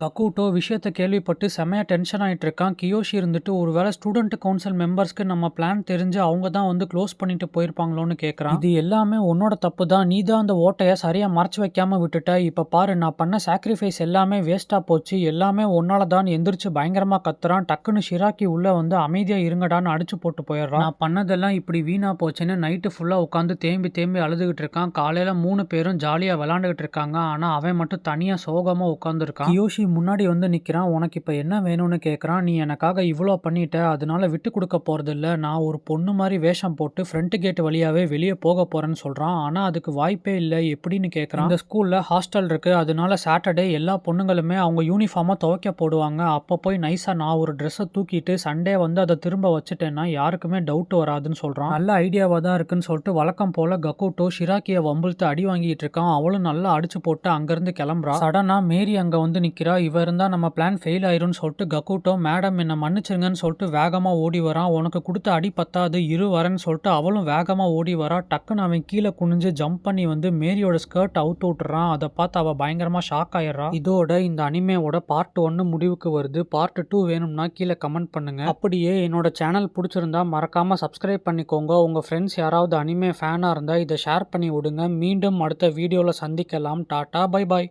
கக்கூட்டோ விஷயத்த கேள்விப்பட்டு செமையா டென்ஷன் ஆயிட்டு இருக்கான். கியோஷி இருந்துட்டு ஒருவேளை ஸ்டூடெண்ட் கவுன்சில் மெம்பர்ஸ்க்கு நம்ம பிளான் தெரிஞ்சு அவங்க தான் வந்து க்ளோஸ் பண்ணிட்டு போயிருப்பாங்களோன்னு கேட்குறான். இது எல்லாமே உன்னோட தப்பு தான், நீ தான் அந்த ஓட்டையை சரியா மறைச்சு வைக்காம விட்டுட்ட. இப்ப பாரு நான் பண்ண சாக்ரிஃபைஸ் எல்லாமே வேஸ்டா போச்சு, எல்லாமே உன்னால தான் எந்திரிச்சு பயங்கரமா கத்துறான். டக்குன்னு ஷிராக்கி உள்ள வந்து அமைதியா இருங்கடான்னு அடிச்சு போட்டு போயிடுறான். நான் பண்ணதெல்லாம் இப்படி வீணா போச்சுன்னு நைட்டு ஃபுல்லா உட்காந்து தேம்பி தேம்பி அழுதுகிட்டு இருக்கான். காலையில 3 பேரும் ஜாலியா விளாண்டுகிட்டு இருக்காங்க. ஆனா அவன் மட்டும் தனியா சோகமா உட்காந்துருக்கான். கியோஷி முன்னாடி வந்து நிக்கிறான். உனக்கு இப்ப என்ன வேணும்னு கேக்குறான். நீ எனக்காக இவ்வளோ பண்ணிட்ட, அதனால விட்டு கொடுக்க போறது இல்ல. நான் ஒரு பொண்ணு மாதிரி வேஷம் போட்டு ஃப்ரண்ட் கேட் வழியாவே வெளியே போக போறேன்னு சொல்றான். ஆனா அதுக்கு வாய்ப்பே இல்லை, எப்படின்னு கேக்குறான். இந்த ஸ்கூல்ல ஹாஸ்டல் இருக்கு, அதனால சாட்டர்டே எல்லா பொண்ணுங்களுமே அவங்க யூனிஃபார்மா துவைக்க போடுவாங்க. அப்ப போய் நைஸா நான் ஒரு ட்ரெஸ்ஸை தூக்கிட்டு சண்டே வந்து அதை திரும்ப வச்சுட்டேன்னா யாருக்குமே டவுட் வராதுன்னு சொல்றான். நல்ல ஐடியாவா தான் இருக்குன்னு சொல்லிட்டு வழக்கம் போல கக்கூட்டோ ஷிராக்கியை வம்பிழுத்து அடி வாங்கிட்டு இருக்கான். அவளும் நல்லா அடிச்சு போட்டு அங்கிருந்து கிளம்புறா. சடனா மேரி அங்க வந்து நிக்கிறா. இவ இருந்தா நம்ம பிளான் ஃபெயில் ஆயிரும்னு சொல்லிட்டு கக்கூட்டோ மேடம் என்ன மன்னிச்சிருங்கன்னு சொல்லிட்டு வேகமா ஓடி வரான். உனக்கு கொடுத்த அடி பத்தாது, இரு வரேன்னு சொல்லிட்டு அவளும் வேகமா ஓடி வரா. டக்குன்னு அவன் கீழே குனிஞ்சு ஜம்ப் பண்ணி வந்து மேரியோட ஸ்கர்ட் அவுத்து விட்டுறான். அதை பார்த்து அவ பயங்கரமா ஷாக் ஆயிடுறா. இதோட இந்த அனிமேவோட பார்ட் 1 முடிவுக்கு வருது. பார்ட் 2 வேணும்னா கீழே கமெண்ட் பண்ணுங்க. அப்படியே என்னோட சேனல் பிடிச்சிருந்தா மறக்காம சப்ஸ்கிரைப் பண்ணிக்கோங்க. உங்க ஃப்ரெண்ட்ஸ் யாராவது அனிமே ஃபேனா இருந்தா இதை ஷேர் பண்ணி விடுங்க. மீண்டும் அடுத்த வீடியோல சந்திக்கலாம். Tata, bye bye.